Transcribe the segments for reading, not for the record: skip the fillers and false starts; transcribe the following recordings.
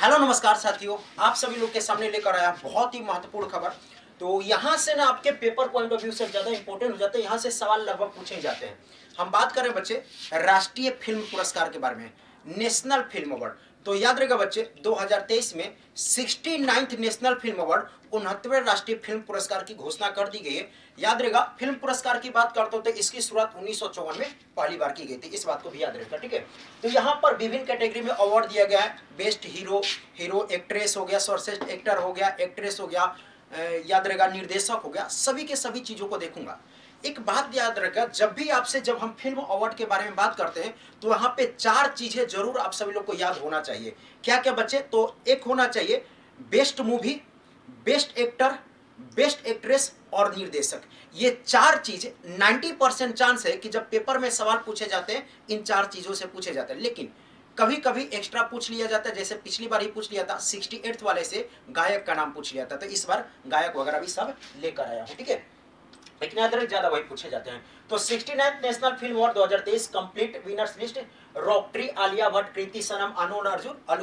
Hello नमस्कार साथियों, आप सभी लोग के सामने लेकर आया बहुत ही महत्वपूर्ण खबर। तो यहाँ से ना आपके पेपर पॉइंट ऑफ व्यू से ज़्यादा इंपॉर्टेंट हो जाते हैं, यहाँ से सवाल लगभग पूछे जाते हैं। हम बात करें बच्चे राष्ट्रीय फिल्म पुरस्कार के बारे में, नेशनल फिल्म अवार्ड। तो याद रहेगा बच्चे 2023 में 69th नेशनल फिल्म अवार्ड 69वें राष्ट्रीय फिल्म पुरस्कार की घोषणा कर दी गई है। याद रहेगा फिल्म पुरस्कार की बात करते हो तो इसकी शुरुआत 1954 में पहली बार की गई थी, इस बात को भी याद रखना, ठीक है। तो यहाँ पर विभिन्न कैटेगरी में अवार्ड दिया गया है। बेस्ट हीरो, हीरो एक्ट्रेस हो गया, सर्वश्रेष्ठ एक्टर हो गया, एक्ट्रेस हो गया, याद रहेगा निर्देशक हो गया, सभी के सभी चीजों को देखूंगा। एक बात याद रखा, जब हम फिल्म अवार्ड के बारे में बात करते हैं तो वहां पे चार चीजें जरूर आप सभी लोग को याद होना चाहिए। क्या क्या बच्चे? तो एक होना चाहिए best movie, best actor, best actress और निर्देशक। ये चार चीज 90% चांस है कि जब पेपर में सवाल पूछे जाते हैं इन चार चीजों से पूछे जाते हैं। लेकिन कभी कभी एक्स्ट्रा पूछ लिया जाता है, जैसे पिछली बार ही पूछ लिया था 68th वाले से गायक का नाम पूछ लिया था, तो इस बार गायक वगैरह भी सब लेकर आया हूं, ठीक है। लेकिन अदर ज्यादा वही पूछे जाते हैं। तो 69th national film award 2023 complete winners list, Rocketry, Alia Bhatt, Kriti Sanon, Allu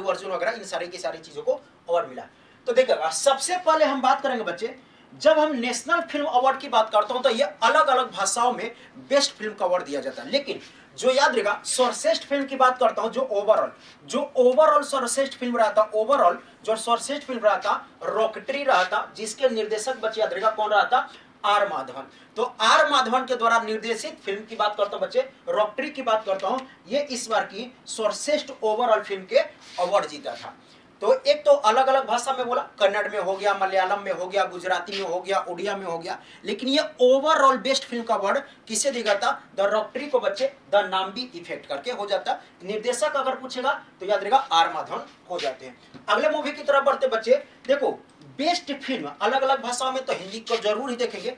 Arjun वगैरह, इन सारी की सारी चीजों को अवार्ड मिला। तो देखिएगा सबसे पहले हम बात करेंगे बच्चे, जब हम नेशनल फिल्म अवार्ड की बात करते हो तो ये अलग अलग भाषाओं में बेस्ट फिल्म का अवार्ड दिया जाता है। लेकिन जो याद रहेगा सर्वश्रेष्ठ फिल्म की बात करता हूं, जो ओवरऑल सर्वश्रेष्ठ फिल्म रहा था, ओवरऑल जो सर्वश्रेष्ठ फिल्म रहा था रॉकट्री रहा था, जिसके निर्देशक बच्चे याद रहेगा कौन रहा था? आर माधवन। तो आर माधवन के द्वारा निर्देशित फिल्म की बात करता हूं बच्चे, रॉकट्री की बात करता हूं, ये इस बार की सर्वश्रेष्ठ ओवरऑल फिल्म के अवार्ड जीता था। तो एक तो अलग अलग भाषा में बोला, कन्नड़ में हो गया, मलयालम में हो गया, गुजराती में हो गया, उड़िया में हो गया, लेकिन ये ओवरऑल बेस्ट फिल्म का अवार्ड किसे दिया था? द रॉकट्री को बच्चे द नाम भी इफेक्ट करके हो जाता। निर्देशक अगर पूछेगा तो याद रहेगा आर माधवन हो जाते हैं। अगले मूवी की तरफ बढ़ते बच्चे, देखो बेस्ट फिल्म अलग अलग भाषाओं में, तो हिंदी को जरूर ही देखेंगे।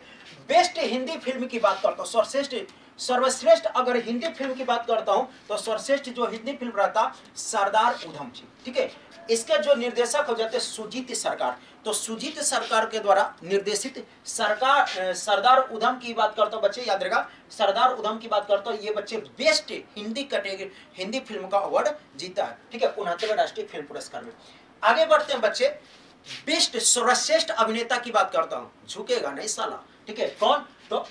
बेस्ट हिंदी फिल्म की बात करता हूँ, सर्वश्रेष्ठ अगर हिंदी फिल्म की बात करता हूं तो सर्वश्रेष्ठ जो हिंदी फिल्म रहता सरदार उधम सिंह, ठीक है। इसके जो निर्देशक हो जाते सुजीत सरकार, तो सुजीत सरकार के द्वारा निर्देशित सरदार उधम की बात करता हूं बच्चे, याद रहेगा सरदार उधम की बात करता हूं, ये बच्चे best Hindi category Hindi film का अवार्ड जीता है, ठीक है, 69वें राष्ट्रीय फिल्म पुरस्कार में। आगे बढ़ते हैं बच्चे, बेस्ट सर्वश्रेष्ठ अभिनेता की बात करता हूं, झुकेगा नहीं साला, ठीक है, कौन? तो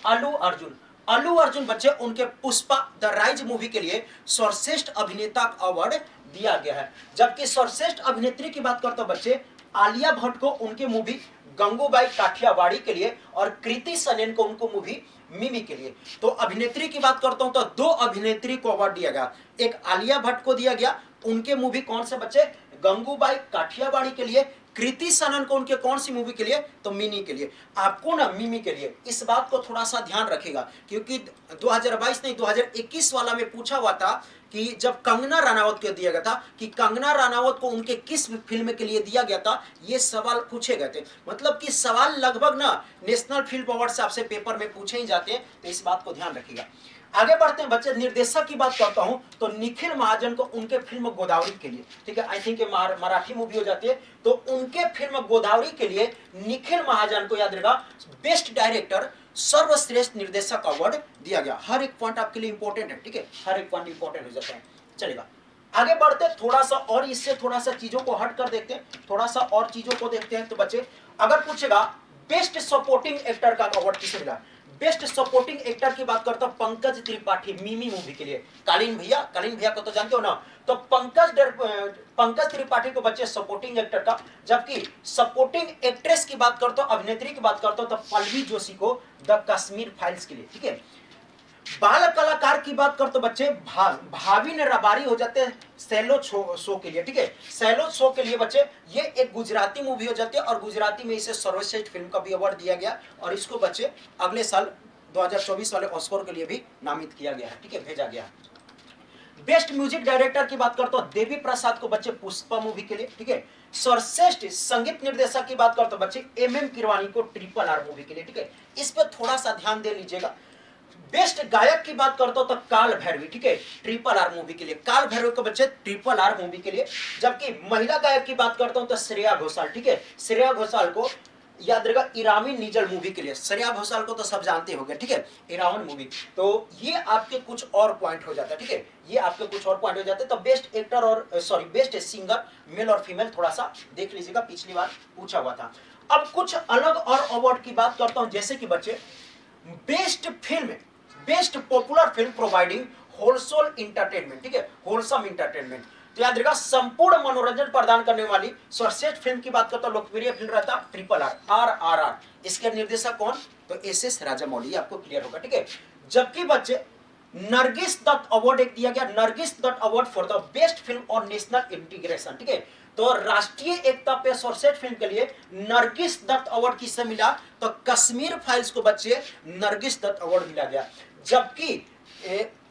अल्लू अर्जुन बच्चे, उनके पुष्पा द राइज मूवी के लिए सर्वश्रेष्ठ अभिनेता का अवार्ड दिया गया है। जबकि सर्वश्रेष्ठ अभिनेत्री की बात करता हूं बच्चे, आलिया भट्ट को उनके मूवी गंगूबाई काठियावाड़ी के लिए और कृति सनन को उनको मूवी मिमी के लिए। तो अभिनेत्री की बात करता हूं तो दो अभिनेत्री को अवार्ड दिया गया, एक आलिया भट्ट को दिया गया, उनके मूवी कौन से बच्चे? गंगूबाई काठियावाड़ी के लिए। कृति सनन को उनके कौन सी मूवी के लिए? तो मिनी के लिए। आपको ना मिमी के लिए इस बात को थोड़ा सा ध्यान रखेगा, क्योंकि 2022 नहीं 2021 वाला में पूछा हुआ था कि जब कंगना रनावत को दिया गया था कि कंगना रनावत को उनके किस फिल्म के लिए दिया गया था, ये सवाल पूछे गए थे। मतलब कि सवाल लगभग ना नेशनल फिल्म अवार्ड से आपसे पेपर में पूछे ही जाते हैं, तो इस बात को ध्यान रखिएगा। आगे बढ़ते हैं बच्चे, निर्देशक की बात करता हूं तो निखिल महाजन को उनके फिल्म गोदावरी के लिए, ठीक है, आई थिंक मराठी मूवी हो जाती है, तो उनके फिल्म गोदावरी के लिए निखिल महाजन को याद रहेगा बेस्ट डायरेक्टर सर्वश्रेष्ठ निर्देशक अवार्ड दिया गया। हर एक पॉइंट आपके लिए इंपॉर्टेंट है, ठीक है, हर एक पॉइंट इंपॉर्टेंट हो जाता है। चलेगा आगे बढ़ते थोड़ा सा और इससे थोड़ा सा चीजों को हट कर देखते हैं, थोड़ा सा और चीजों को देखते हैं। तो बच्चे अगर पूछेगा बेस्ट सपोर्टिंग एक्टर का अवार्ड किसे मिला? बेस्ट सपोर्टिंग एक्टर की बात करता हूं पंकज त्रिपाठी मिमी मूवी के लिए। कालीन भैया को तो जानते हो ना, तो पंकज त्रिपाठी को बच्चे सपोर्टिंग एक्टर का। जबकि सपोर्टिंग एक्ट्रेस की बात करता हूं, अभिनेत्री की बात करता हूं तो पल्लवी जोशी को द कश्मीर फाइल्स के लिए, ठीक है। बाल कलाकार की बात करते बच्चे भाविन रबारी हो जाते हैं सैलो शो के लिए, ठीक है, सैलो शो के लिए बच्चे ये एक गुजराती मूवी हो जाती है और गुजराती में इसे सर्वश्रेष्ठ फिल्म का भी अवार्ड दिया गया और इसको बच्चे अगले साल 2024 वाले ऑस्कर के लिए भी नामित किया गया है, ठीक है, भेजा गया है। बेस्ट म्यूजिक डायरेक्टर की बात करते हो देवी प्रसाद को बच्चे पुष्पा मूवी के लिए, ठीक है। सर्वश्रेष्ठ संगीत निर्देशक की बात करते हो बच्चे MM किरवानी को RRR मूवी के लिए, ठीक है, इस पर थोड़ा सा ध्यान दे लीजिएगा। बेस्ट गायक की बात करता हूं तो काल भैरवी, ठीक है, RRR मूवी के लिए, काल भैरवी को बच्चे RRR मूवी के लिए। जबकि महिला गायक की बात करता हूं तो श्रेया घोषाल, ठीक है, श्रेया घोषाल को याद रहेगा इराविन नीजल मूवी के लिए, श्रेया घोषाल को तो सब जानते होंगे, ठीक है, इराविन मूवी। तो ये आपके कुछ और पॉइंट हो जाता है, ठीक है, ये आपके कुछ और पॉइंट हो जाते हैं। तो बेस्ट एक्टर और सॉरी बेस्ट सिंगर मेल और फीमेल थोड़ा सा देख लीजिएगा, पिछली बार पूछा हुआ था। अब कुछ अलग और अवार्ड की बात करता हूं, जैसे कि बच्चे best film, best popular film providing wholesome entertainment, ठीक है, होलसम इंटरटेनमेंट। तो याद रखिएगा संपूर्ण मनोरंजन प्रदान करने वाली सर्वश्रेष्ठ फिल्म की बात करता हूं, लोकप्रिय फिल्म रहता RRR, RRR। इसके निर्देशक कौन? तो SS राजामौली, आपको क्लियर होगा, ठीक है। जबकि बच्चे नरगिस दत्त अवार्ड एक दिया गया, Nargis Dutt award for the best film और नेशनल इंटीग्रेशन, ठीक है। तो राष्ट्रीय एकता पे सर्वश्रेष्ठ फिल्म के लिए नरगिस दत्त अवार्ड किससे मिला? तो कश्मीर फाइल्स को बच्चे नरगिस दत्त अवार्ड मिला गया। जबकि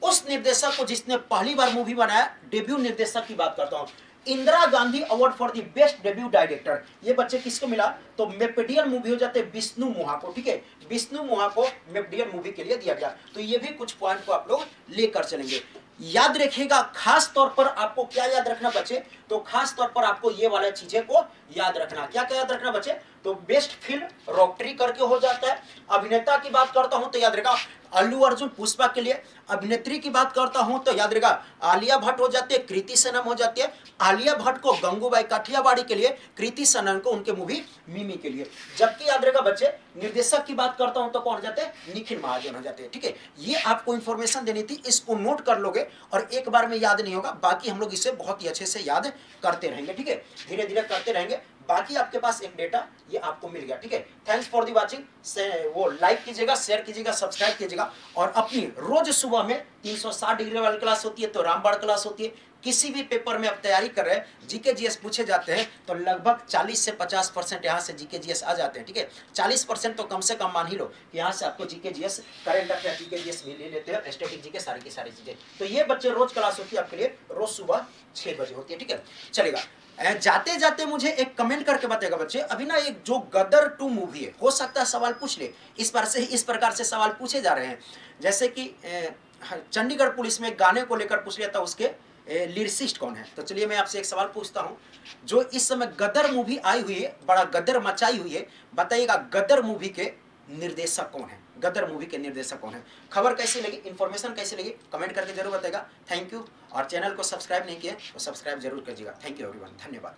उस निर्देशक को जिसने पहली बार मूवी बनाया, डेब्यू निर्देशक की बात करता हूं, Indira Gandhi award for the best debut director, ये बच्चे किसको मिला? तो मेपेडियन मूवी हो जाते विष्णु मोहा को, ठीक है, विष्णु मोहा को मेपेडियन मूवी के लिए दिया गया। तो ये भी कुछ पॉइंट को आप लोग लेकर चलेंगे। याद रखिएगा, खास तौर पर आपको क्या याद रखना बच्चे? तो खास तौर पर आपको ये वाला चीजें को याद रखना। क्या क्या याद रखना बच्चे? तो बेस्ट फिल्म रॉकट्री करके हो जाता है। अभिनेता की बात करता हूं तो याद रखा अल्लू अर्जुन पुष्पा के लिए। अभिनेत्री की बात करता हूं तो याद रखा आलिया भट्ट हो जाती है, कृति सनम हो जाती है। आलिया भट्ट को गंगूबाई काठियावाड़ी के लिए, कृति सनम को उनके मूवी मिमी के लिए। जबकि याद रखा बच्चे निर्देशक की बात करता हूं तो कौन हो जाते हैं? निखिल महाजन हो जाते हैं, ठीक है। ये आपको इंफॉर्मेशन देनी थी, इसको नोट कर लोगे और एक बार में याद नहीं होगा, बाकी हम लोग इसे बहुत ही अच्छे से याद करते रहेंगे, ठीक है, धीरे धीरे करते रहेंगे। बाकी आपके पास एक डेटा ये आपको मिल गया, ठीक है। Thanks for the watching. वो लाइक कीजिएगा, शेयर कीजिएगा, सब्सक्राइब कीजिएगा। और अपनी रोज सुबह में 360 डिग्री वाली क्लास होती है, तो रामबाण क्लास होती है। किसी भी पेपर में आप तैयारी कर रहे हैं, जीके जीएस पूछे जाते हैं तो लगभग 40 से 50% यहाँ से जीके जीएस आ जाते हैं, ठीक है। 40% तो कम से कम मान ही लो, यहाँ से आपको GK GS, current affair GK GS भी ले लेते हैं, स्टैटिक जीके, सारी की सारी चीजें। तो ये बच्चे रोज क्लास होती है आपके लिए, रोज सुबह 6 बजे होती है, ठीक है। चलेगा, जाते जाते मुझे एक कमेंट करके बताएगा बच्चे, अभी ना एक जो गदर 2 मूवी है, हो सकता है सवाल पूछ ले, इस प्रकार से सवाल पूछे जा रहे हैं। जैसे कि चंडीगढ़ पुलिस में गाने को लेकर पूछ लिया था, उसके लिरिसिस्ट कौन है? तो चलिए मैं आपसे एक सवाल पूछता हूं, जो इस समय गदर मूवी आई हुई है, बड़ा गदर मचाई हुई है, बताइएगा गदर मूवी के निर्देशक कौन है? गदर मूवी के निर्देशक कौन है? खबर कैसी लगी, इंफॉर्मेशन कैसी लगी, कमेंट करके जरूर बताएगा। Thank you. और चैनल को सब्सक्राइब नहीं किए तो सब्सक्राइब जरूर कीजिएगा। थैंक यू एवरीवन, धन्यवाद।